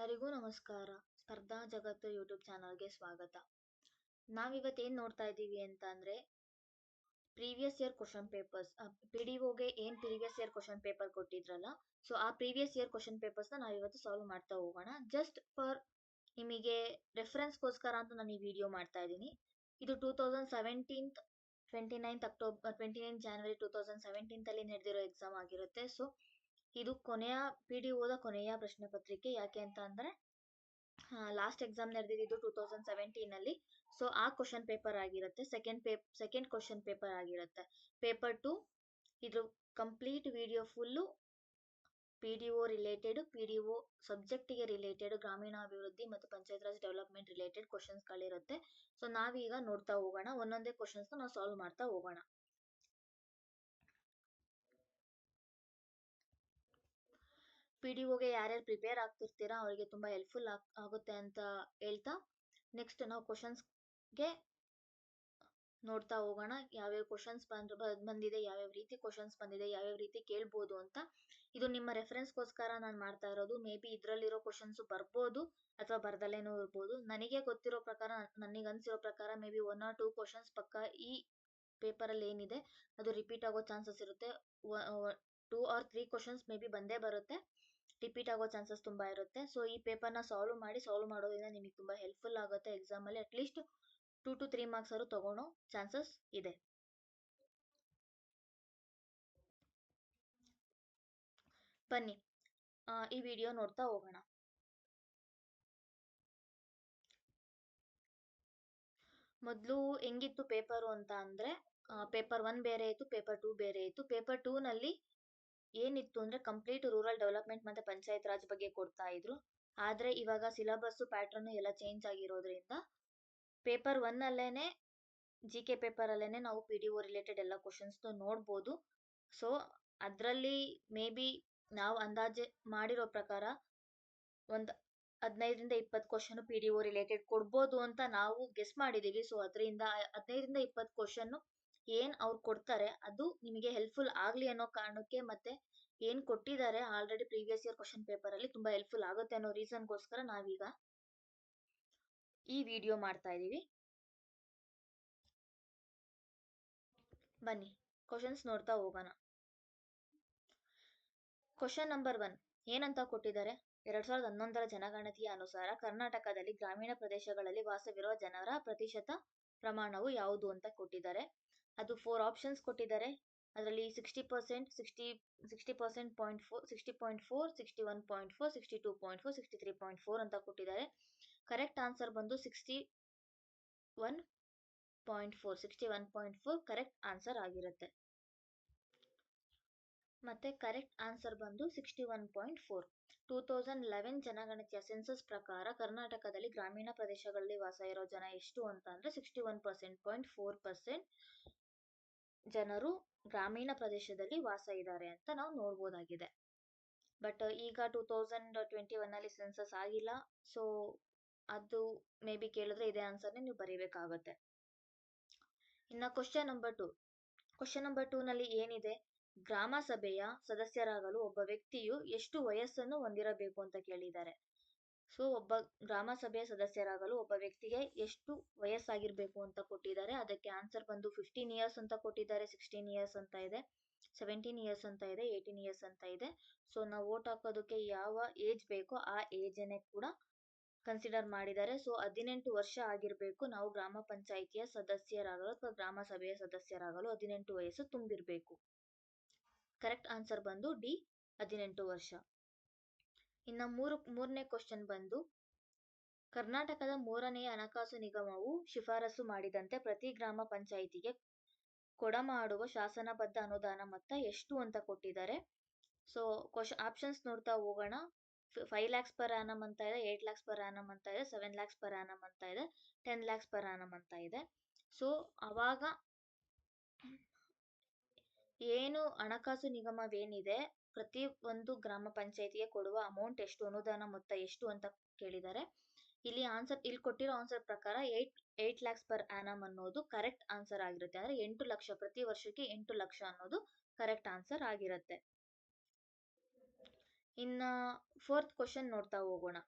ಎಲ್ಲರಿಗೂ ನಮಸ್ಕಾರ. ಸ್ಪರ್ಧಾ ಜಗತ್ತು ಯೂಟ್ಯೂಬ್ ಚಾನಲ್ಗೆ ಸ್ವಾಗತ. ನಾವಿವತ್ತು ಏನು ನೋಡ್ತಾ ಇದ್ದೀವಿ ಅಂತ ಅಂದ್ರೆ ಪ್ರೀವಿಯಸ್ ಇಯರ್ ಕ್ವಶನ್ ಪೇಪರ್ಸ್. PDOಗೆ ಏನು ಪ್ರೀವಿಯಸ್ ಇಯರ್ ಕ್ವಶನ್ ಪೇಪರ್ ಕೊಟ್ಟಿದ್ರಲ್ಲ, ಸೊ ಆ ಪ್ರೀವಿಯಸ್ ಇಯರ್ ಕ್ವಶನ್ ಪೇಪರ್ಸ್ನ ನಾವಿವತ್ತು ಸಾಲ್ವ್ ಮಾಡ್ತಾ ಹೋಗೋಣ. ಜಸ್ಟ್ ಫಾರ್ ನಿಮಗೆ ರೆಫರೆನ್ಸ್ಗೋಸ್ಕರ ಅಂತ ನಾನು ಈ ವಿಡಿಯೋ ಮಾಡ್ತಾ ಇದ್ದೀನಿ. ಇದು 2017 29 ಅಕ್ಟೋಬರ್ 29 ಜಾನ್ವರಿ 2017 ನಡೆದಿರೋ ಎಕ್ಸಾಮ್ ಆಗಿರುತ್ತೆ. ಸೊ ಇದು ಕೊನೆಯ PDOದ ಕೊನೆಯ ಪ್ರಶ್ನೆ ಪತ್ರಿಕೆ. ಯಾಕೆ ಅಂತ ಅಂದ್ರೆ ಲಾಸ್ಟ್ ಎಕ್ಸಾಮ್ ನಡೆದಿದ್ದು 2017 ಅಲ್ಲಿ. ಸೊ ಆ ಕ್ವಶನ್ ಪೇಪರ್ ಆಗಿರುತ್ತೆ, ಸೆಕೆಂಡ್ ಕ್ವಶನ್ ಪೇಪರ್ ಆಗಿರುತ್ತೆ. ಪೇಪರ್ 2 ಇದ್ರ complete video full PDO related, PDO ಸಬ್ಜೆಕ್ಟಿಗೆ ರಿಲೇಟೆಡ್, ಗ್ರಾಮೀಣಾಭಿವೃದ್ಧಿ ಮತ್ತು ಪಂಚಾಯತ್ ರಾಜ್ ಡೆವಲಪ್ಮೆಂಟ್ ರಿಲೇಟೆಡ್ ಕ್ವಶನ್ಸ್ಗಳಿರುತ್ತೆ. ಸೊ ನಾವೀಗ ನೋಡ್ತಾ ಹೋಗೋಣ, ಒಂದೊಂದೇ ಕ್ವಶನ್ಸ್ನ ನಾವು ಸಾಲ್ವ್ ಮಾಡ್ತಾ ಹೋಗೋಣ. PDOಗೆ ಯಾರ್ಯಾರು ಪ್ರಿಪೇರ್ ಆಗ್ತಿರ್ತೀರಾ ಅವರಿಗೆ ತುಂಬಾ ಹೆಲ್ಪ್ಫುಲ್ ಆಗುತ್ತೆ ಅಂತ ಹೇಳ್ತಾ, ನೆಕ್ಸ್ಟ್ ನಾವು ಕ್ವಶನ್ಸ್ಗೆ ನೋಡ್ತಾ ಹೋಗೋಣ. ಯಾವ್ಯಾವ ಕ್ವಶನ್ಸ್ ಬಂದಿದೆ, ಯಾವ್ಯಾವ ರೀತಿ ಕ್ವಶನ್ಸ್ ಬಂದಿದೆ, ಯಾವ್ಯಾವ ರೀತಿ ಕೇಳ್ಬೋದು ಅಂತ. ಇದು ನಿಮ್ಮ ರೆಫರೆನ್ಸ್ಗೋಸ್ಕರ ನಾನು ಮಾಡ್ತಾ ಇರೋದು. ಮೇ ಬಿ ಇದರಲ್ಲಿರೋ ಕ್ವಶನ್ಸ್ ಬರ್ಬೋದು ಅಥವಾ ಬರ್ದಲ್ಲೇನೂ ಇರ್ಬೋದು. ನನಗೆ ಗೊತ್ತಿರೋ ಪ್ರಕಾರ, ನನಗೆ ಅನ್ಸಿರೋ ಪ್ರಕಾರ ಮೇ ಬಿ 1 or 2 ಕ್ವಶನ್ಸ್ ಪಕ್ಕ ಈ ಪೇಪರಲ್ಲಿ ಏನಿದೆ ಅದು ರಿಪೀಟ್ ಆಗೋ ಚಾನ್ಸಸ್ ಇರುತ್ತೆ. 2 or 3 ಕ್ವಶನ್ಸ್ ಮೇ ಬಿ ಬಂದೇ ಬರುತ್ತೆ, ರಿಪೀಟ್ ಆಗೋ ಚಾನ್ಸಸ್ ತುಂಬಾ ಇರುತ್ತೆ. ಸೊ ಈ ಪೇಪರ್ನ ಸಾಲ್ವ್ ಮಾಡೋದ್ರಿಂದ ನಿಮಗೆ ತುಂಬಾ ಹೆಲ್ಪ್ಫುಲ್ ಆಗುತ್ತೆ. ಎಕ್ಸಾಮಲ್ಲಿ ಅಟ್ಲೀಸ್ಟ್ 2 to 3 ಮಾರ್ಕ್ಸ್ ಅವರು ತಗೊಳ್ಳೋ ಚಾನ್ಸಸ್ ಇದೆ. ಬನ್ನಿ ಈ ವಿಡಿಯೋ ನೋಡ್ತಾ ಹೋಗೋಣ. ಮೊದಲು ಹೆಂಗಿತ್ತು ಪೇಪರು ಅಂತ ಅಂದ್ರೆ, ಪೇಪರ್ 1 ಬೇರೆ ಇತ್ತು, ಪೇಪರ್ 2 ಬೇರೆ ಇತ್ತು. ಪೇಪರ್ 2 ನಲ್ಲಿ ಏನಿತ್ತು ಅಂದ್ರೆ ಕಂಪ್ಲೀಟ್ ರೂರಲ್ ಡೆವಲಪ್ಮೆಂಟ್ ಮತ್ತೆ ಪಂಚಾಯತ್ ರಾಜ್ ಬಗ್ಗೆ ಕೊಡ್ತಾ ಇದ್ರು. ಆದ್ರೆ ಇವಾಗ ಸಿಲೆಬಸ್ ಪ್ಯಾಟರ್ನ್ ಎಲ್ಲ ಚೇಂಜ್ ಆಗಿರೋದ್ರಿಂದ ಪೇಪರ್ 1 ಅಲ್ಲೇನೆ, GK ಪೇಪರ್ ಅಲ್ಲೇನೆ ನಾವು PDO ರಿಲೇಟೆಡ್ ಎಲ್ಲ ಕ್ವಶನ್ಸ್ ನೋಡ್ಬೋದು. ಸೊ ಅದರಲ್ಲಿ ಮೇ ಬಿ ನಾವು ಅಂದಾಜು ಮಾಡಿರೋ ಪ್ರಕಾರ ಒಂದು 15ರಿಂದ 20 ಕ್ವಶನ್ PDO ರಿಲೇಟೆಡ್ ಕೊಡ್ಬೋದು ಅಂತ ನಾವು ಗೆಸ್ ಮಾಡಿದೀವಿ. ಸೊ ಅದರಿಂದ 15ರಿಂದ 20 ಕ್ವಶನ್ ಏನ್ ಅವ್ರು ಕೊಡ್ತಾರೆ ಅದು ನಿಮಗೆ ಹೆಲ್ಪ್ಫುಲ್ ಆಗ್ಲಿ ಅನ್ನೋ ಕಾರಣಕ್ಕೆ, ಮತ್ತೆ ಏನ್ ಕೊಟ್ಟಿದ್ದಾರೆ already previous year question paper ಅಲ್ಲಿ ತುಂಬಾ ಹೆಲ್ಪ್ಫುಲ್ ಆಗುತ್ತೆ ಅನ್ನೋ ರೀಸನ್ಗೋಸ್ಕರ ನಾವೀಗ ಈ ವಿಡಿಯೋ ಮಾಡ್ತಾ ಇದೀವಿ. ಬನ್ನಿ ಕ್ವಶನ್ಸ್ ನೋಡ್ತಾ ಹೋಗೋಣ. ಕ್ವಶನ್ ನಂಬರ್ 1 ಏನಂತ ಕೊಟ್ಟಿದ್ದಾರೆ? 2011ರ ಜನಗಣತಿಯ ಅನುಸಾರ ಕರ್ನಾಟಕದಲ್ಲಿ ಗ್ರಾಮೀಣ ಪ್ರದೇಶಗಳಲ್ಲಿ ವಾಸವಿರುವ ಜನರ ಪ್ರತಿಶತ ಪ್ರಮಾಣವು ಯಾವುದು ಅಂತ ಕೊಟ್ಟಿದ್ದಾರೆ. ಅದು 4 ಆಪ್ಷನ್ಸ್ ಕೊಟ್ಟಿದ್ದಾರೆ. ಅದರಲ್ಲಿ 60%, 60%.4, 60.4, 61.4, 62.4, 63.4 ಅಂತ ಕೊಟ್ಟಿದ್ದಾರೆ. ಕರೆಕ್ಟ್ ಆನ್ಸರ್ ಬಂದು 61.4 ಕರೆಕ್ಟ್ ಆನ್ಸರ್ ಆಗಿರುತ್ತೆ. ಮತ್ತೆ ಕರೆಕ್ಟ್ ಆನ್ಸರ್ ಬಂದು 61.4. 2011 ಜನಗಣತಿಯ ಸೆನ್ಸಸ್ ಪ್ರಕಾರ ಕರ್ನಾಟಕದಲ್ಲಿ ಗ್ರಾಮೀಣ ಪ್ರದೇಶಗಳಲ್ಲಿ ವಾಸ ಇರೋ ಜನ ಎಷ್ಟು ಅಂತ ಅಂದ್ರೆ 61.4% ಜನರು ಗ್ರಾಮೀಣ ಪ್ರದೇಶದಲ್ಲಿ ವಾಸ ಇದ್ದಾರೆ ಅಂತ ನಾವು ನೋಡ್ಬೋದಾಗಿದೆ. ಬಟ್ ಈಗ 2021 ಅಲ್ಲಿ ಸೆನ್ಸಸ್ ಆಗಿಲ್ಲ. ಸೊ ಅದು ಮೇ ಬಿ ಕೇಳಿದ್ರೆ ಇದೇ ಆನ್ಸರ್ನೇ ನೀವು ಬರೀಬೇಕಾಗುತ್ತೆ. ಇನ್ನು ಕ್ವಶನ್ ನಂಬರ್ 2 ನಲ್ಲಿ ಏನಿದೆ? ಗ್ರಾಮ ಸಭೆಯ ಸದಸ್ಯರಾಗಲು ಒಬ್ಬ ವ್ಯಕ್ತಿಯು ಎಷ್ಟು ವಯಸ್ಸನ್ನು ಹೊಂದಿರಬೇಕು ಅಂತ ಕೇಳಿದ್ದಾರೆ. ಸೊ ಒಬ್ಬ ಗ್ರಾಮ ಸಭೆಯ ಸದಸ್ಯರಾಗಲು ಒಬ್ಬ ವ್ಯಕ್ತಿಗೆ ಎಷ್ಟು ವಯಸ್ಸಾಗಿರ್ಬೇಕು ಅಂತ ಕೊಟ್ಟಿದ್ದಾರೆ. ಅದಕ್ಕೆ ಆನ್ಸರ್ ಬಂದು 15 ಇಯರ್ಸ್ ಅಂತ ಕೊಟ್ಟಿದ್ದಾರೆ, 16 ಇಯರ್ಸ್ ಅಂತ ಇದೆ, 17 ಇಯರ್ಸ್ ಅಂತ ಇದೆ, 18 ಇಯರ್ಸ್ ಅಂತ ಇದೆ. ಸೊ ನಾವು ವೋಟ್ ಹಾಕೋದಕ್ಕೆ ಯಾವ ಏಜ್ ಬೇಕೋ ಆ ಏಜನ್ನೇ ಕೂಡ ಕನ್ಸಿಡರ್ ಮಾಡಿದ್ದಾರೆ. ಸೊ 18 ವರ್ಷ ಆಗಿರ್ಬೇಕು ನಾವು ಗ್ರಾಮ ಪಂಚಾಯಿತಿಯ ಸದಸ್ಯರಾಗಲು ಅಥವಾ ಗ್ರಾಮ ಸಭೆಯ ಸದಸ್ಯರಾಗಲು 18 ವಯಸ್ಸು ತುಂಬಿರ್ಬೇಕು. ಕರೆಕ್ಟ್ ಆನ್ಸರ್ ಬಂದು ಡಿ, 18 ವರ್ಷ. ಇನ್ನು ಮೂರನೇ ಕ್ವಶನ್ ಬಂದು, ಕರ್ನಾಟಕದ 3ನೇ ಹಣಕಾಸು ನಿಗಮವು ಶಿಫಾರಸು ಮಾಡಿದಂತೆ ಪ್ರತಿ ಗ್ರಾಮ ಪಂಚಾಯಿತಿಗೆ ಕೊಡಮಾಡುವ ಶಾಸನಬದ್ಧ ಅನುದಾನ ಮೊತ್ತ ಎಷ್ಟು ಅಂತ ಕೊಟ್ಟಿದ್ದಾರೆ. ಸೊ ಆಪ್ಷನ್ಸ್ ನೋಡ್ತಾ ಹೋಗೋಣ. 5 lakhs per annum ಅಂತ ಇದೆ, 8 lakhs per annum ಅಂತ ಇದೆ, 7 lakhs per annum ಅಂತ ಇದೆ, 10 lakhs per annum ಅಂತ ಇದೆ. ಸೊ ಅವಾಗ ಏನು ಹಣಕಾಸು ನಿಗಮವೇನಿದೆ ಪ್ರತಿ ಒಂದು ಗ್ರಾಮ ಪಂಚಾಯಿತಿಗೆ ಕೊಡುವ ಅಮೌಂಟ್ ಎಷ್ಟು, ಅನುದಾನ ಮೊತ್ತ ಎಷ್ಟು ಅಂತ ಕೇಳಿದ್ದಾರೆ. ಇಲ್ಲಿ ಕೊಟ್ಟಿರೋ ಆನ್ಸರ್ ಪ್ರಕಾರ 8 lakhs per annum ಅನ್ನೋದು ಕರೆಕ್ಟ್ ಆನ್ಸರ್ ಆಗಿರುತ್ತೆ. ಅಂದ್ರೆ 8 ಲಕ್ಷ, ಪ್ರತಿ ವರ್ಷಕ್ಕೆ 8 ಲಕ್ಷ ಅನ್ನೋದು ಕರೆಕ್ಟ್ ಆನ್ಸರ್ ಆಗಿರುತ್ತೆ. ಇನ್ನ 4th ಕ್ವಶನ್ ನೋಡ್ತಾ ಹೋಗೋಣ.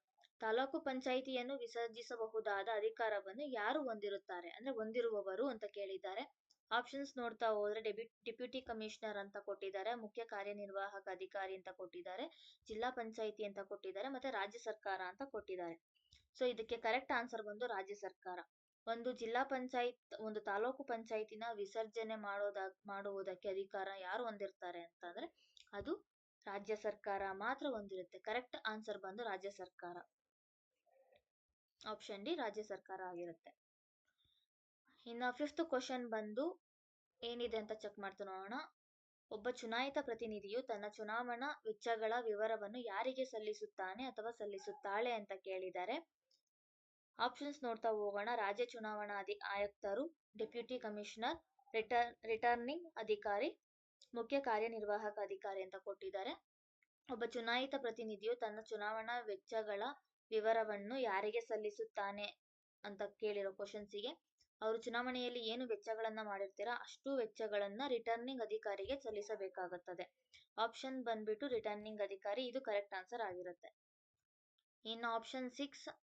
ತಾಲೂಕು ಪಂಚಾಯಿತಿಯನ್ನು ವಿಸರ್ಜಿಸಬಹುದಾದ ಅಧಿಕಾರವನ್ನು ಯಾರು ಹೊಂದಿರುತ್ತಾರೆ, ಅಂದ್ರೆ ಹೊಂದಿರುವವರು ಅಂತ ಕೇಳಿದ್ದಾರೆ. ಆಪ್ಷನ್ಸ್ ನೋಡ್ತಾ ಹೋದ್ರೆ ಡೆಪ್ಯೂಟಿ ಕಮಿಷನರ್ ಅಂತ ಕೊಟ್ಟಿದ್ದಾರೆ, ಮುಖ್ಯ ಕಾರ್ಯನಿರ್ವಾಹಕ ಅಧಿಕಾರಿ ಅಂತ ಕೊಟ್ಟಿದ್ದಾರೆ, ಜಿಲ್ಲಾ ಪಂಚಾಯಿತಿ ಅಂತ ಕೊಟ್ಟಿದ್ದಾರೆ, ಮತ್ತೆ ರಾಜ್ಯ ಸರ್ಕಾರ ಅಂತ ಕೊಟ್ಟಿದ್ದಾರೆ. ಸೊ ಇದಕ್ಕೆ ಕರೆಕ್ಟ್ ಆನ್ಸರ್ ಬಂದು ರಾಜ್ಯ ಸರ್ಕಾರ. ಒಂದು ತಾಲೂಕು ಪಂಚಾಯತಿನ ವಿಸರ್ಜನೆ ಮಾಡುವುದಕ್ಕೆ ಅಧಿಕಾರ ಯಾರು ಹೊಂದಿರ್ತಾರೆ ಅಂತಂದ್ರೆ ಅದು ರಾಜ್ಯ ಸರ್ಕಾರ ಮಾತ್ರ ಹೊಂದಿರುತ್ತೆ. ಕರೆಕ್ಟ್ ಆನ್ಸರ್ ಬಂದು ರಾಜ್ಯ ಸರ್ಕಾರ. ಆಪ್ಷನ್ ಡಿ ರಾಜ್ಯ ಸರ್ಕಾರ ಆಗಿರುತ್ತೆ. ಇನ್ನು 5th ಕ್ವಶನ್ ಬಂದು ಏನಿದೆ ಅಂತ ಚೆಕ್ ಮಾಡ್ತಾ ನೋಡೋಣ. ಒಬ್ಬ ಚುನಾಯಿತ ಪ್ರತಿನಿಧಿಯು ತನ್ನ ಚುನಾವಣಾ ವೆಚ್ಚಗಳ ವಿವರವನ್ನು ಯಾರಿಗೆ ಸಲ್ಲಿಸುತ್ತಾನೆ ಅಥವಾ ಸಲ್ಲಿಸುತ್ತಾಳೆ ಅಂತ ಕೇಳಿದ್ದಾರೆ. ಆಪ್ಷನ್ಸ್ ನೋಡ್ತಾ ಹೋಗೋಣ. ರಾಜ್ಯ ಚುನಾವಣಾ ಆಯುಕ್ತರು, ಡೆಪ್ಯೂಟಿ ಕಮಿಷನರ್, ರಿಟರ್ನಿಂಗ್ ಅಧಿಕಾರಿ, ಮುಖ್ಯ ಕಾರ್ಯನಿರ್ವಾಹಕ ಅಧಿಕಾರಿ ಅಂತ ಕೊಟ್ಟಿದ್ದಾರೆ. ಒಬ್ಬ ಚುನಾಯಿತ ಪ್ರತಿನಿಧಿಯು ತನ್ನ ಚುನಾವಣಾ ವೆಚ್ಚಗಳ ವಿವರವನ್ನು ಯಾರಿಗೆ ಸಲ್ಲಿಸುತ್ತಾನೆ ಅಂತ ಕೇಳಿರೋ ಕ್ವಶನ್ಸಿಗೆ ಅವರು ಚುನಾವಣೆಯಲ್ಲಿ ಏನು ವೆಚ್ಚಗಳನ್ನ ಮಾಡಿರ್ತೀರಾ ಅಷ್ಟು ವೆಚ್ಚಗಳನ್ನ ರಿಟರ್ನಿಂಗ್ ಅಧಿಕಾರಿಗೆ ಸಲ್ಲಿಸಬೇಕಾಗುತ್ತದೆ. ಆಪ್ಷನ್ ಬಂದ್ಬಿಟ್ಟು ರಿಟರ್ನಿಂಗ್ ಅಧಿಕಾರಿ, ಇದು ಕರೆಕ್ಟ್ ಆನ್ಸರ್ ಆಗಿರುತ್ತೆ. ಇನ್ನು ಆಪ್ಷನ್ 6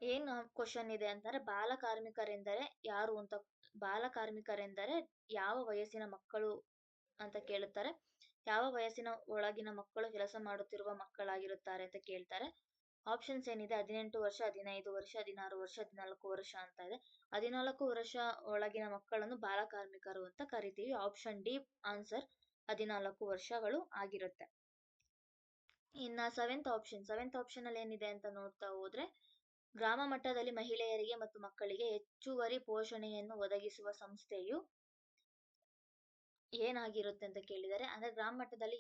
ಏನು ಕ್ವಶನ್ ಇದೆ ಅಂತಂದ್ರೆ ಬಾಲಕಾರ್ಮಿಕರೆಂದರೆ ಯಾರು ಅಂತ. ಬಾಲಕಾರ್ಮಿಕರೆಂದರೆ ಯಾವ ವಯಸ್ಸಿನ ಮಕ್ಕಳು ಅಂತ ಕೇಳುತ್ತಾರೆ. ಯಾವ ವಯಸ್ಸಿನ ಒಳಗಿನ ಮಕ್ಕಳು ಕೆಲಸ ಮಾಡುತ್ತಿರುವ ಮಕ್ಕಳಾಗಿರುತ್ತಾರೆ ಅಂತ ಕೇಳ್ತಾರೆ. ಆಪ್ಷನ್ಸ್ ಏನಿದೆ 18 ವರ್ಷ, 15 ವರ್ಷ, 16 ವರ್ಷ, 14 ವರ್ಷ ಅಂತ ಇದೆ. 14 ವರ್ಷ ಒಳಗಿನ ಮಕ್ಕಳನ್ನು ಬಾಲಕಾರ್ಮಿಕರು ಅಂತ ಕರಿತೀವಿ. ಆಪ್ಷನ್ ಡಿ ಆನ್ಸರ್ 14 ವರ್ಷಗಳು ಆಗಿರುತ್ತೆ. ಇನ್ನು 7th ಆಪ್ಷನ್ ಅಲ್ಲಿ ಏನಿದೆ ಅಂತ ನೋಡ್ತಾ ಹೋದ್ರೆ ಗ್ರಾಮ ಮಟ್ಟದಲ್ಲಿ ಮಹಿಳೆಯರಿಗೆ ಮತ್ತು ಮಕ್ಕಳಿಗೆ ಹೆಚ್ಚುವರಿ ಪೋಷಣೆಯನ್ನು ಒದಗಿಸುವ ಸಂಸ್ಥೆಯು ಏನಾಗಿರುತ್ತೆ ಅಂತ ಕೇಳಿದ್ದಾರೆ. ಅಂದ್ರೆ ಗ್ರಾಮ ಮಟ್ಟದಲ್ಲಿ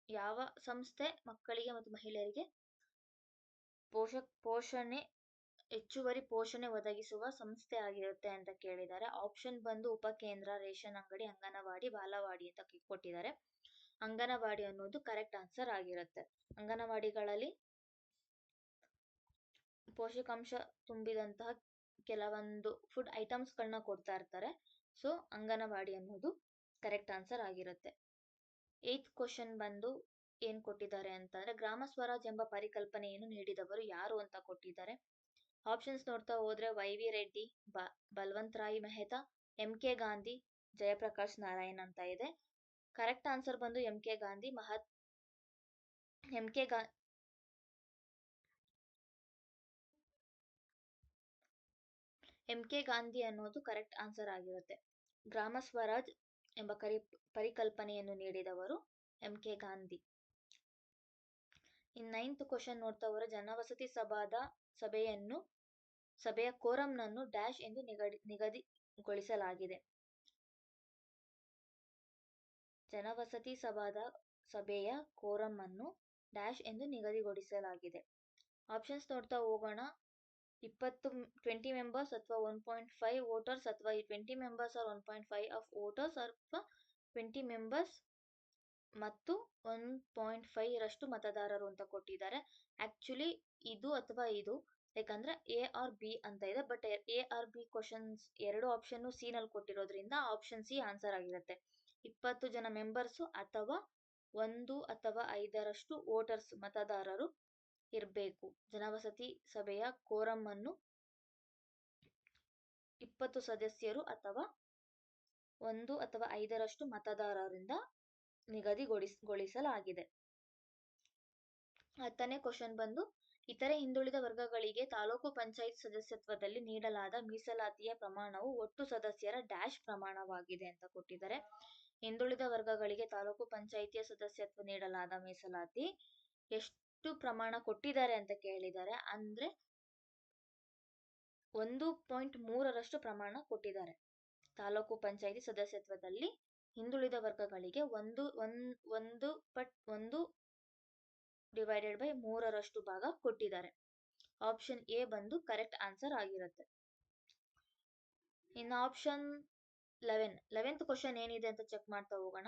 ಯಾವ ಸಂಸ್ಥೆ ಮಕ್ಕಳಿಗೆ ಮತ್ತು ಮಹಿಳೆಯರಿಗೆ ಹೆಚ್ಚುವರಿ ಪೋಷಣೆ ಒದಗಿಸುವ ಸಂಸ್ಥೆ ಆಗಿರುತ್ತೆ ಅಂತ ಕೇಳಿದ್ದಾರೆ. ಆಪ್ಷನ್ ಬಂದು ಉಪಕೇಂದ್ರ, ರೇಷನ್ ಅಂಗಡಿ, ಅಂಗನವಾಡಿ, ಬಾಲವಾಡಿ ಅಂತ ಕೊಟ್ಟಿದ್ದಾರೆ. ಅಂಗನವಾಡಿ ಅನ್ನೋದು ಕರೆಕ್ಟ್ ಆನ್ಸರ್ ಆಗಿರುತ್ತೆ. ಅಂಗನವಾಡಿಗಳಲ್ಲಿ ಪೋಷಕಾಂಶ ತುಂಬಿದಂತಹ ಕೆಲವೊಂದು ಫುಡ್ ಐಟಮ್ಸ್ಗಳನ್ನ ಕೊಡ್ತಾ ಇರ್ತಾರೆ. ಸೊ ಅಂಗನವಾಡಿ ಅನ್ನೋದು ಕರೆಕ್ಟ್ ಆನ್ಸರ್ ಆಗಿರುತ್ತೆ. 8th ಕ್ವಶನ್ ಬಂದು ಏನ್ ಕೊಟ್ಟಿದ್ದಾರೆ ಅಂತಂದ್ರೆ ಗ್ರಾಮ ಸ್ವರಾಜ್ ಎಂಬ ಪರಿಕಲ್ಪನೆಯನ್ನು ನೀಡಿದವರು ಯಾರು ಅಂತ ಕೊಟ್ಟಿದ್ದಾರೆ. ಆಪ್ಷನ್ಸ್ ನೋಡ್ತಾ ಹೋದ್ರೆ ವೈ.ವಿ. ರೆಡ್ಡಿ, ಬಲ್ವಂತ್ ರಾಯ್ ಮೆಹ್ತಾ, ಎಂ.ಕೆ. ಗಾಂಧಿ, ಜಯಪ್ರಕಾಶ್ ನಾರಾಯಣ್ ಅಂತ ಇದೆ. ಕರೆಕ್ಟ್ ಆನ್ಸರ್ ಬಂದು ಎಂ.ಕೆ. ಗಾಂಧಿ. ಎಂ.ಕೆ. ಗಾಂಧಿ ಅನ್ನೋದು ಕರೆಕ್ಟ್ ಆನ್ಸರ್ ಆಗಿರುತ್ತೆ. ಗ್ರಾಮ ಸ್ವರಾಜ್ ಎಂಬ ಪರಿಕಲ್ಪನೆಯನ್ನು ನೀಡಿದವರು ಎಂ.ಕೆ. ಗಾಂಧಿ. ಇನ್ನು 9th ಕ್ವಶನ್ ನೋಡ್ತಾ ಹೋದ್ರೆ ಜನವಸತಿ ಸಭೆಯ ಕೋರಂನನ್ನು ಡ್ಯಾಶ್ ಎಂದು ನಿಗದಿಗೊಳಿಸಲಾಗಿದೆ. ಜನವಸತಿ ಸಭೆಯ ಕೋರಂ ಅನ್ನು ಡ್ಯಾಶ್ ಎಂದು ನಿಗದಿಗೊಳಿಸಲಾಗಿದೆ. ಆಪ್ಷನ್ಸ್ ನೋಡ್ತಾ ಹೋಗೋಣ. 20 ಮೆಂಬರ್ಸ್ ಅಥವಾ 1.5 ವೋಟರ್ಸ್ ಅಥವಾ 20 ಮೆಂಬರ್ಸ್ ಆರ್ 1.5 ಆಫ್ ವೋಟರ್ಸ್ ಅಥವಾ 20 ಮೆಂಬರ್ಸ್ ಮತ್ತು 1.5 ರಷ್ಟು ಮತದಾರರು ಅಂತ ಕೊಟ್ಟಿದ್ದಾರೆ. ಆಕ್ಚುಲಿ ಇದು ಅಥವಾ ಇದು ಯಾಕಂದ್ರೆ ಎ ಆರ್ ಬಿ ಅಂತ ಇದೆ. But A or B questions ಎರಡು ಆಪ್ಷನ್ ಸಿ ನಲ್ಲಿ ಕೊಟ್ಟಿರೋದ್ರಿಂದ ಆಪ್ಷನ್ ಸಿ ಆನ್ಸರ್ ಆಗಿರುತ್ತೆ. 20 ಜನ ಮೆಂಬರ್ಸು ಅಥವಾ 1 ಅಥವಾ 5ರಷ್ಟು ವೋಟರ್ಸ್ ಮತದಾರರು ಇರಬೇಕು. ಜನವಸತಿ ಸಭೆಯ ಕೋರಂ ಅನ್ನು 20 ಸದಸ್ಯರು ಅಥವಾ 1 ಅಥವಾ 5ರಷ್ಟು ಮತದಾರರಿಂದ ನಿಗದಿಗೊಳಿಸಲಾಗಿದೆ. 10ನೇ ಕ್ವಶನ್ ಬಂದು ಇತರೆ ಹಿಂದುಳಿದ ವರ್ಗಗಳಿಗೆ ತಾಲೂಕು ಪಂಚಾಯತ್ ಸದಸ್ಯತ್ವದಲ್ಲಿ ನೀಡಲಾದ ಮೀಸಲಾತಿಯ ಪ್ರಮಾಣವು ಒಟ್ಟು ಸದಸ್ಯರ ಡ್ಯಾಶ್ ಪ್ರಮಾಣವಾಗಿದೆ ಅಂತ ಕೊಟ್ಟಿದ್ದಾರೆ. ಹಿಂದುಳಿದ ವರ್ಗಗಳಿಗೆ ತಾಲೂಕು ಪಂಚಾಯಿತಿಯ ಸದಸ್ಯತ್ವ ನೀಡಲಾದ ಮೀಸಲಾತಿ ಎಷ್ಟು ಪ್ರಮಾಣ ಕೊಟ್ಟಿದ್ದಾರೆ ಅಂತ ಕೇಳಿದ್ದಾರೆ. ಅಂದ್ರೆ 1.3ರಷ್ಟು ಪ್ರಮಾಣ ಕೊಟ್ಟಿದ್ದಾರೆ. ತಾಲೂಕು ಪಂಚಾಯಿತಿ ಸದಸ್ಯತ್ವದಲ್ಲಿ ಹಿಂದುಳಿದ ವರ್ಗಗಳಿಗೆ 1/3ರಷ್ಟು ಭಾಗ ಕೊಟ್ಟಿದ್ದಾರೆ. ಆಪ್ಷನ್ ಎ ಬಂದು ಕರೆಕ್ಟ್ ಆನ್ಸರ್ ಆಗಿರುತ್ತೆ. ಇನ್ನು ಆಪ್ಷನ್ 11th ಕ್ವಶನ್ ಏನಿದೆ ಅಂತ ಚೆಕ್ ಮಾಡ್ತಾ ಹೋಗೋಣ.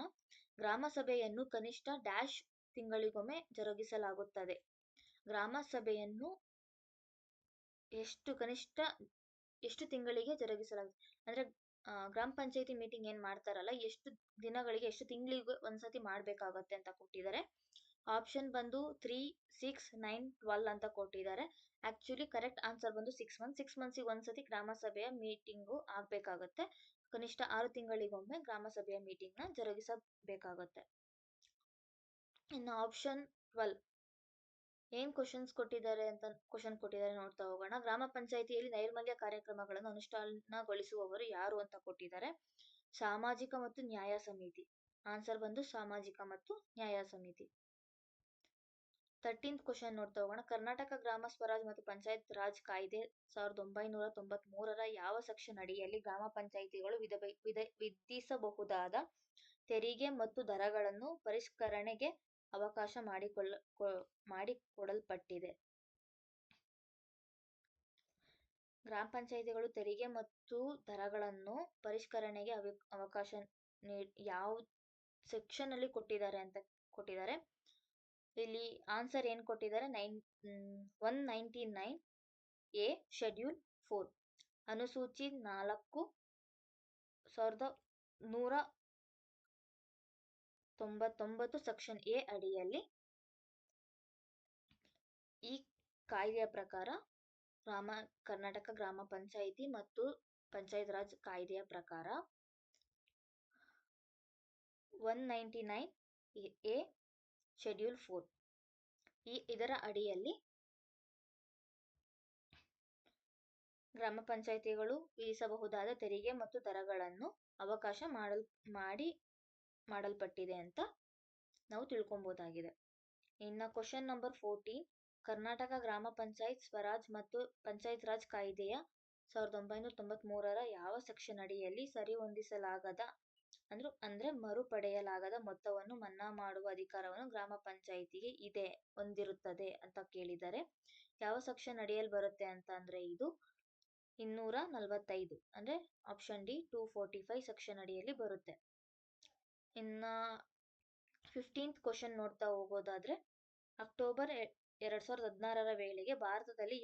ಗ್ರಾಮ ಸಭೆಯನ್ನು ಕನಿಷ್ಠ ಡ್ಯಾಶ್ ತಿಂಗಳಿಗೊಮ್ಮೆ ಜರುಗಿಸಲಾಗುತ್ತದೆ. ಗ್ರಾಮ ಸಭೆಯನ್ನು ಕನಿಷ್ಠ ಎಷ್ಟು ತಿಂಗಳಿಗೆ ಜರುಗಿಸಲಾಗುತ್ತದೆ ಅಂದ್ರೆ ಗ್ರಾಮ ಪಂಚಾಯತಿ ಮೀಟಿಂಗ್ ಏನ್ ಮಾಡ್ತಾರಲ್ಲ ಎಷ್ಟು ದಿನಗಳಿಗೆ ಎಷ್ಟು ತಿಂಗಳಿಗೆ ಒಂದ್ಸತಿ ಮಾಡ್ಬೇಕಾಗತ್ತೆ ಅಂತ ಕೊಟ್ಟಿದ್ದಾರೆ. ಆಪ್ಷನ್ ಬಂದು 3, 6, 9, 12 ಅಂತ ಕೊಟ್ಟಿದ್ದಾರೆ. ಆಕ್ಚುಲಿ ಕರೆಕ್ಟ್ ಆನ್ಸರ್ ಬಂದು 6 ಮಂತ್ಸಿಗೆ ಒಂದ್ಸತಿ ಗ್ರಾಮ ಸಭೆಯ ಮೀಟಿಂಗು ಆಗ್ಬೇಕಾಗತ್ತೆ. ಕನಿಷ್ಠ 6 ತಿಂಗಳಿಗೊಮ್ಮೆ ಗ್ರಾಮ ಸಭೆಯ ಮೀಟಿಂಗ್ನ ಜರುಗಿಸಬೇಕಾಗತ್ತೆ. ಇನ್ನು ಆಪ್ಷನ್ 12 ಏನ್ ಕ್ವಶನ್ ಕೊಟ್ಟಿದ್ದಾರೆ ನೋಡ್ತಾ ಹೋಗೋಣ. ಗ್ರಾಮ ಪಂಚಾಯಿತಿಯಲ್ಲಿ ನೈರ್ಮಲ್ಯ ಕಾರ್ಯಕ್ರಮಗಳನ್ನು ಅನುಷ್ಠಾನಗೊಳಿಸುವವರು ಯಾರು ಅಂತ ಕೊಟ್ಟಿದ್ದಾರೆ. ಸಾಮಾಜಿಕ ಮತ್ತು ನ್ಯಾಯ ಸಮಿತಿ. ಆನ್ಸರ್ ಬಂದು ಸಾಮಾಜಿಕ ಮತ್ತು ನ್ಯಾಯ ಸಮಿತಿ. 13th ಕ್ವಶನ್ ನೋಡ್ತಾ ಹೋಗೋಣ. ಕರ್ನಾಟಕ ಗ್ರಾಮ ಸ್ವರಾಜ್ ಮತ್ತು ಪಂಚಾಯತ್ ರಾಜ್ ಕಾಯ್ದೆ 1993ರ ಯಾವ ಸೆಕ್ಷನ್ ಅಡಿಯಲ್ಲಿ ಗ್ರಾಮ ಪಂಚಾಯಿತಿಗಳು ವಿಧಿಸಬಹುದಾದ ತೆರಿಗೆ ಮತ್ತು ದರಗಳನ್ನು ಪರಿಷ್ಕರಣೆಗೆ ಅವಕಾಶ ಮಾಡಿಕೊಡಲ್ಪಟ್ಟಿದೆ? ಗ್ರಾಮ ಪಂಚಾಯಿತಿಗಳು ತೆರಿಗೆ ಮತ್ತು ದರಗಳನ್ನು ಪರಿಷ್ಕರಣೆಗೆ ಅವಕಾಶ ಯಾವ ಸೆಕ್ಷನ್ ಅಲ್ಲಿ ಕೊಟ್ಟಿದ್ದಾರೆ. ಇಲ್ಲಿ ಆನ್ಸರ್ ಏನ್ ಕೊಟ್ಟಿದ್ದಾರೆ, 199A ಶೆಡ್ಯೂಲ್ 4 ಅನುಸೂಚಿ 4 1199 ಸೆಕ್ಷನ್ ಎ ಅಡಿಯಲ್ಲಿ ಈ ಕಾಯ್ದೆಯ ಪ್ರಕಾರ ಕರ್ನಾಟಕ ಗ್ರಾಮ ಪಂಚಾಯಿತಿ ಮತ್ತು ಪಂಚಾಯತ್ ರಾಜ್ ಕಾಯ್ದೆಯ ಪ್ರಕಾರ 199A ಶೆಡ್ಯೂಲ್ 4 ಇದರ ಅಡಿಯಲ್ಲಿ ಗ್ರಾಮ ಪಂಚಾಯಿತಿಗಳು ವಿಧಿಸಬಹುದಾದ ತೆರಿಗೆ ಮತ್ತು ದರಗಳನ್ನು ಅವಕಾಶ ಮಾಡಲ್ಪಟ್ಟಿದೆ ಅಂತ ನಾವು ತಿಳ್ಕೊಬಹುದಾಗಿದೆ. ಇನ್ನು ಕ್ವಶನ್ ನಂಬರ್ 14, ಕರ್ನಾಟಕ ಗ್ರಾಮ ಪಂಚಾಯತ್ ಸ್ವರಾಜ್ ಮತ್ತು ಪಂಚಾಯತ್ ರಾಜ್ ಕಾಯ್ದೆಯ 1993ರ ಯಾವ ಸೆಕ್ಷನ್ ಅಡಿಯಲ್ಲಿ ಸರಿಹೊಂದಿಸಲಾಗದ ಅಂದ್ರೆ ಮರುಪಡೆಯಲಾಗದ ಮೊತ್ತವನ್ನು ಮನ್ನಾ ಮಾಡುವ ಅಧಿಕಾರವನ್ನು ಗ್ರಾಮ ಪಂಚಾಯಿತಿಗೆ ಹೊಂದಿರುತ್ತದೆ ಅಂತ ಕೇಳಿದ್ದಾರೆ. ಯಾವ ಸೆಕ್ಷನ್ ಅಡಿಯಲ್ಲಿ ಬರುತ್ತೆ ಅಂತ ಅಂದ್ರೆ ಇದು 245 ಅಂದ್ರೆ ಆಪ್ಷನ್ ಡಿ 245 ಸೆಕ್ಷನ್ ಅಡಿಯಲ್ಲಿ ಬರುತ್ತೆ. ಇನ್ನ 15th ಕ್ವಶನ್ ನೋಡ್ತಾ ಹೋಗೋದಾದ್ರೆ, ಅಕ್ಟೋಬರ್ 2016ರ ವೇಳೆಗೆ ಭಾರತದಲ್ಲಿ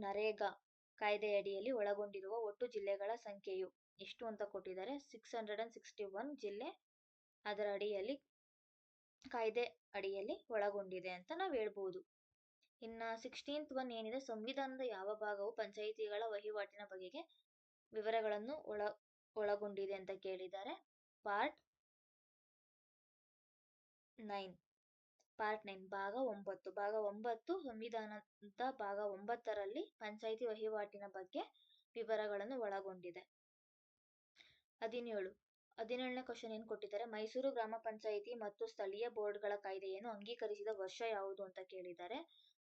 ನರೇಗಾ ಕಾಯ್ದೆಯಡಿಯಲ್ಲಿ ಒಳಗೊಂಡಿರುವ ಒಟ್ಟು ಜಿಲ್ಲೆಗಳ ಸಂಖ್ಯೆಯು ಎಷ್ಟು ಅಂತ ಕೊಟ್ಟಿದ್ದಾರೆ. 661 ಜಿಲ್ಲೆ ಅದರ ಅಡಿಯಲ್ಲಿ ಕಾಯ್ದೆ ಅಡಿಯಲ್ಲಿ ಒಳಗೊಂಡಿದೆ ಅಂತ ನಾವು ಹೇಳ್ಬೋದು. ಇನ್ನ 16th ಒನ್ ಏನಿದೆ, ಸಂವಿಧಾನದ ಯಾವ ಭಾಗವು ಪಂಚಾಯಿತಿಗಳ ವಹಿವಾಟಿನ ಬಗೆಗೆ ವಿವರಗಳನ್ನು ಒಳಗೊಂಡಿದೆ ಅಂತ ಕೇಳಿದ್ದಾರೆ. ಪಾರ್ಟ್ 9 ಭಾಗ 9. ಭಾಗ 9 ಸಂವಿಧಾನದ ಭಾಗ 9ರಲ್ಲಿ ಪಂಚಾಯಿತಿ ವಹಿವಾಟಿನ ಬಗ್ಗೆ ವಿವರಗಳನ್ನು ಒಳಗೊಂಡಿದೆ. 17ನೇ ಕ್ವಶನ್ ಏನ್ ಕೊಟ್ಟಿದ್ದಾರೆ, ಮೈಸೂರು ಗ್ರಾಮ ಪಂಚಾಯಿತಿ ಮತ್ತು ಸ್ಥಳೀಯ ಬೋರ್ಡ್ಗಳ ಕಾಯ್ದೆಯನ್ನು ಅಂಗೀಕರಿಸಿದ ವರ್ಷ ಯಾವುದು ಅಂತ ಕೇಳಿದ್ದಾರೆ.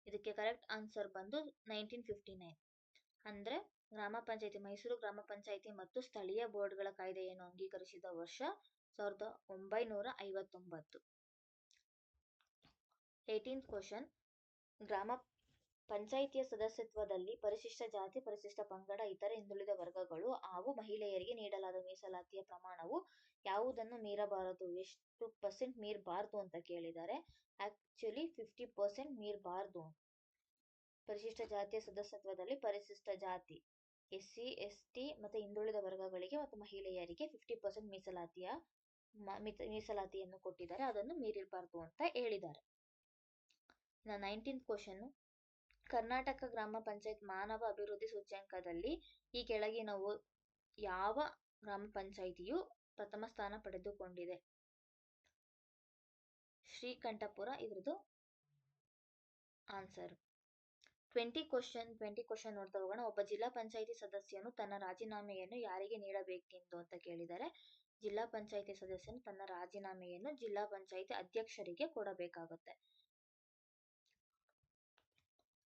ಇದಕ್ಕೆ ಕರೆಕ್ಟ್ ಆನ್ಸರ್ ಬಂದು 1959. ಅಂದ್ರೆ ಮೈಸೂರು ಗ್ರಾಮ ಪಂಚಾಯಿತಿ ಮತ್ತು ಸ್ಥಳೀಯ ಬೋರ್ಡ್ಗಳ ಕಾಯ್ದೆಯನ್ನು ಅಂಗೀಕರಿಸಿದ ವರ್ಷ 1959. 18th ಕ್ವಶನ್, ಗ್ರಾಮ ಪಂಚಾಯಿತಿಯ ಸದಸ್ಯತ್ವದಲ್ಲಿ ಪರಿಶಿಷ್ಟ ಜಾತಿ, ಪರಿಶಿಷ್ಟ ಪಂಗಡ, ಇತರೆ ಹಿಂದುಳಿದ ವರ್ಗಗಳು ಹಾಗೂ ಮಹಿಳೆಯರಿಗೆ ನೀಡಲಾದ ಮೀಸಲಾತಿಯ ಪ್ರಮಾಣವು ಯಾವುದನ್ನು ಮೀರಬಾರದು, ಎಷ್ಟು % ಮೀರಬಾರದು ಅಂತ ಕೇಳಿದ್ದಾರೆ. ಆಕ್ಚುಲಿ 50% ಮೀರಬಾರದು. ಪರಿಶಿಷ್ಟ ಜಾತಿಯ ಸದಸ್ಯತ್ವದಲ್ಲಿ ಪರಿಶಿಷ್ಟ ಜಾತಿ SC, ST ಮತ್ತೆ ಹಿಂದುಳಿದ ವರ್ಗಗಳಿಗೆ ಮತ್ತು ಮಹಿಳೆಯರಿಗೆ 50% ಮೀಸಲಾತಿಯನ್ನು ಕೊಟ್ಟಿದ್ದಾರೆ. ಅದನ್ನು ಮೀರಿರಬಾರದು ಅಂತ ಹೇಳಿದ್ದಾರೆ. 19th ಕ್ವಶನ್, ಕರ್ನಾಟಕ ಗ್ರಾಮ ಪಂಚಾಯತ್ ಮಾನವ ಅಭಿವೃದ್ಧಿ ಸೂಚ್ಯಂಕದಲ್ಲಿ ಈ ಕೆಳಗಿನವು ಯಾವ ಗ್ರಾಮ ಪಂಚಾಯಿತಿಯು ಪ್ರಥಮ ಸ್ಥಾನ ಪಡೆದುಕೊಂಡಿದೆ? ಶ್ರೀಕಂಠಪುರ ಇದ್ರದ್ದು ಆನ್ಸರ್. 20 ಕ್ವಶನ್ ನೋಡ್ತಾ ಹೋಗೋಣ. ಒಬ್ಬ ಜಿಲ್ಲಾ ಪಂಚಾಯಿತಿ ಸದಸ್ಯನು ತನ್ನ ರಾಜೀನಾಮೆಯನ್ನು ಯಾರಿಗೆ ನೀಡಬೇಕೆಂದು ಅಂತ ಕೇಳಿದರೆ, ಜಿಲ್ಲಾ ಪಂಚಾಯಿತಿ ಸದಸ್ಯನು ತನ್ನ ರಾಜೀನಾಮೆಯನ್ನು ಜಿಲ್ಲಾ ಪಂಚಾಯಿತಿ ಅಧ್ಯಕ್ಷರಿಗೆ ಕೊಡಬೇಕಾಗುತ್ತೆ.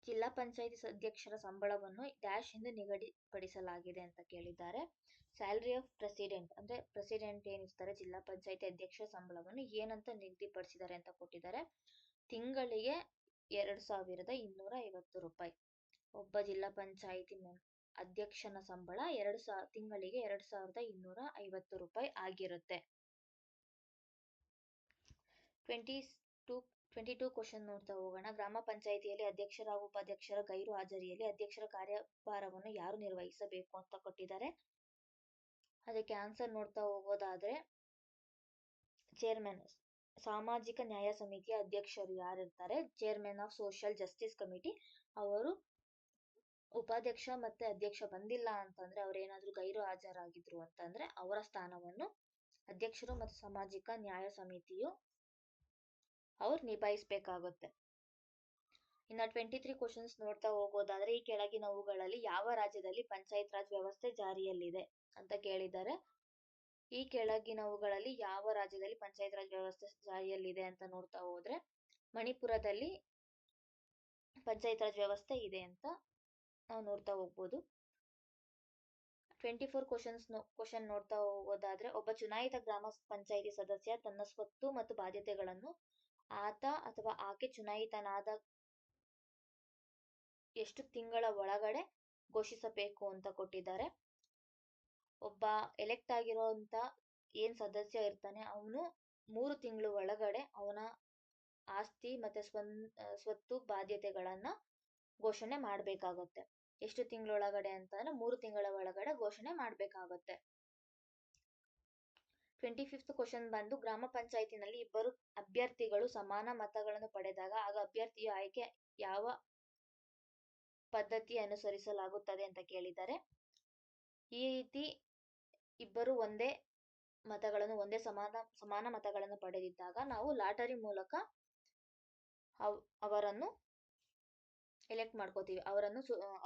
ಜಿಲ್ಲಾ ಪಂಚಾಯಿತಿ ಅಧ್ಯಕ್ಷರ ಸಂಬಳವನ್ನು ಡ್ಯಾಶ್ ಎಂದು ನಿಗದಿಪಡಿಸಲಾಗಿದೆ ಅಂತ ಕೇಳಿದ್ದಾರೆ. ಸ್ಯಾಲರಿ ಆಫ್ ಪ್ರೆಸಿಡೆಂಟ್ ಅಂದ್ರೆ ಪ್ರೆಸಿಡೆಂಟ್ ಏನಿರ್ತಾರೆ ಜಿಲ್ಲಾ ಪಂಚಾಯಿತಿ ಅಧ್ಯಕ್ಷರ ಸಂಬಳವನ್ನು ಏನಂತ ನಿಗದಿಪಡಿಸಿದ್ದಾರೆ ಅಂತ ಕೊಟ್ಟಿದ್ದಾರೆ. ತಿಂಗಳಿಗೆ 2250 ರೂಪಾಯಿ. ಒಬ್ಬ ಜಿಲ್ಲಾ ಪಂಚಾಯಿತಿ ಅಧ್ಯಕ್ಷನ ಸಂಬಳ ತಿಂಗಳಿಗೆ 2250 ರೂಪಾಯಿ ಆಗಿರುತ್ತೆ. 22 ಕ್ವಶನ್ ನೋಡ್ತಾ ಹೋಗೋಣ. ಗ್ರಾಮ ಪಂಚಾಯಿತಿಯಲ್ಲಿ ಅಧ್ಯಕ್ಷರ ಹಾಗೂ ಉಪಾಧ್ಯಕ್ಷರ ಗೈರು ಹಾಜರಿಯಲ್ಲಿ ಅಧ್ಯಕ್ಷರ ಕಾರ್ಯಭಾರವನ್ನು ಯಾರು ನಿರ್ವಹಿಸಬೇಕು ಅಂತ ಕೊಟ್ಟಿದ್ದಾರೆ. ಅದಕ್ಕೆ ಆನ್ಸರ್ ನೋಡ್ತಾ ಹೋಗೋದಾದ್ರೆ ಚೇರ್ಮನ್ ಸಾಮಾಜಿಕ ನ್ಯಾಯ ಸಮಿತಿಯ ಅಧ್ಯಕ್ಷರು ಯಾರಿರ್ತಾರೆ, chairman of social justice committee, ಅವರು ಉಪಾಧ್ಯಕ್ಷ ಮತ್ತೆ ಅಧ್ಯಕ್ಷ ಬಂದಿಲ್ಲ ಅಂತಂದ್ರೆ, ಅವ್ರೇನಾದ್ರೂ ಗೈರು ಹಾಜರಾಗಿದ್ರು ಅಂತಂದ್ರೆ ಅವರ ಸ್ಥಾನವನ್ನು ಅಧ್ಯಕ್ಷರು ಮತ್ತು ಸಾಮಾಜಿಕ ನ್ಯಾಯ ಸಮಿತಿಯು ಅವ್ರು ನಿಭಾಯಿಸ್ಬೇಕಾಗುತ್ತೆ. ಇನ್ನು 23 ಕ್ವಶನ್ಸ್ ನೋಡ್ತಾ ಹೋಗೋದಾದ್ರೆ, ಈ ಕೆಳಗಿನವುಗಳಲ್ಲಿ ಯಾವ ರಾಜ್ಯದಲ್ಲಿ ಪಂಚಾಯತ್ ರಾಜ್ ವ್ಯವಸ್ಥೆ ಜಾರಿಯಲ್ಲಿದೆ ಅಂತ ಕೇಳಿದ್ದಾರೆ. ಈ ಕೆಳಗಿನವುಗಳಲ್ಲಿ ಯಾವ ರಾಜ್ಯದಲ್ಲಿ ಪಂಚಾಯತ್ ರಾಜ್ ವ್ಯವಸ್ಥೆ ಜಾರಿಯಲ್ಲಿದೆ ಅಂತ ನೋಡ್ತಾ ಹೋದ್ರೆ, ಮಣಿಪುರದಲ್ಲಿ ಪಂಚಾಯತ್ ರಾಜ್ ವ್ಯವಸ್ಥೆ ಇದೆ ಅಂತ ನಾವು ನೋಡ್ತಾ ಹೋಗ್ಬೋದು. 24 ಕ್ವಶನ್ ನೋಡ್ತಾ ಹೋಗೋದಾದ್ರೆ, ಒಬ್ಬ ಚುನಾಯಿತ ಗ್ರಾಮ ಪಂಚಾಯಿತಿ ಸದಸ್ಯ ತನ್ನ ಸ್ವತ್ತು ಮತ್ತು ಬಾಧ್ಯತೆಗಳನ್ನು ಆತ ಅಥವಾ ಆಕೆ ಚುನಾಯಿತನಾದ ಎಷ್ಟು ತಿಂಗಳ ಒಳಗಡೆ ಘೋಷಿಸಬೇಕು ಅಂತ ಕೊಟ್ಟಿದ್ದಾರೆ. ಒಬ್ಬ ಎಲೆಕ್ಟ್ ಆಗಿರೋಂತ ಏನ್ ಸದಸ್ಯ ಇರ್ತಾನೆ, ಅವನು 3 ತಿಂಗಳು ಒಳಗಡೆ ಅವನ ಆಸ್ತಿ ಮತ್ತೆ ಸ್ವತ್ತು ಬಾಧ್ಯತೆಗಳನ್ನ ಘೋಷಣೆ ಮಾಡ್ಬೇಕಾಗತ್ತೆ. ಎಷ್ಟು ತಿಂಗಳೊಳಗಡೆ ಅಂತಂದ್ರೆ 3 ತಿಂಗಳ ಒಳಗಡೆ ಘೋಷಣೆ ಮಾಡ್ಬೇಕಾಗತ್ತೆ. 25th ಕ್ವಶನ್ ಬಂದು, ಗ್ರಾಮ ಪಂಚಾಯತಿನಲ್ಲಿ ಇಬ್ಬರು ಅಭ್ಯರ್ಥಿಗಳು ಸಮಾನ ಮತಗಳನ್ನು ಪಡೆದಾಗ ಆಗ ಅಭ್ಯರ್ಥಿಯ ಆಯ್ಕೆ ಯಾವ ಪದ್ಧತಿ ಅನುಸರಿಸಲಾಗುತ್ತದೆ ಅಂತ ಕೇಳಿದ್ದಾರೆ. ಈ ರೀತಿ ಇಬ್ಬರು ಒಂದೇ ಸಮಾನ ಮತಗಳನ್ನು ಪಡೆದಿದ್ದಾಗ ನಾವು ಲಾಟರಿ ಮೂಲಕ ಅವರನ್ನು ಎಲೆಕ್ಟ್ ಮಾಡ್ಕೋತೀವಿ,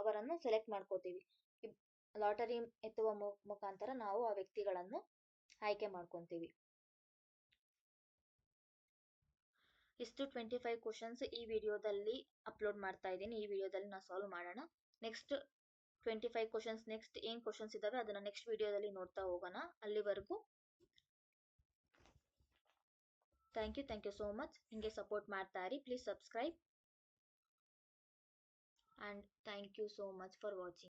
ಅವರನ್ನು ಸೆಲೆಕ್ಟ್ ಮಾಡ್ಕೋತೀವಿ. ಲಾಟರಿ ಎತ್ತುವ ಮುಖಾಂತರ ನಾವು ಆ ವ್ಯಕ್ತಿಗಳನ್ನು ಆಯ್ಕೆ ಮಾಡ್ಕೊಂತೀವಿ. ಇಷ್ಟು 25 ಕ್ವಶನ್ಸ್ ಈ ವಿಡಿಯೋದಲ್ಲಿ ಅಪ್ಲೋಡ್ ಮಾಡ್ತಾ ಇದ್ದೀನಿ. ಈ ವಿಡಿಯೋದಲ್ಲಿ ನಾವು ಸಾಲ್ವ್ ಮಾಡೋಣ. ನೆಕ್ಸ್ಟ್ 25 ಕ್ವಶನ್ಸ್ ನೆಕ್ಸ್ಟ್ ಏನ್ ಕ್ವಶನ್ಸ್ ಇದಾವೆ ಅದನ್ನ ನೆಕ್ಸ್ಟ್ ವಿಡಿಯೋದಲ್ಲಿ ನೋಡ್ತಾ ಹೋಗೋಣ. ಅಲ್ಲಿವರೆಗೂ ಥ್ಯಾಂಕ್ ಯು ಸೋ ಮಚ್. ಹಿಂಗೆ ಸಪೋರ್ಟ್ ಮಾಡ್ತಾ ಇರಿ. Please subscribe and thank you so much for watching.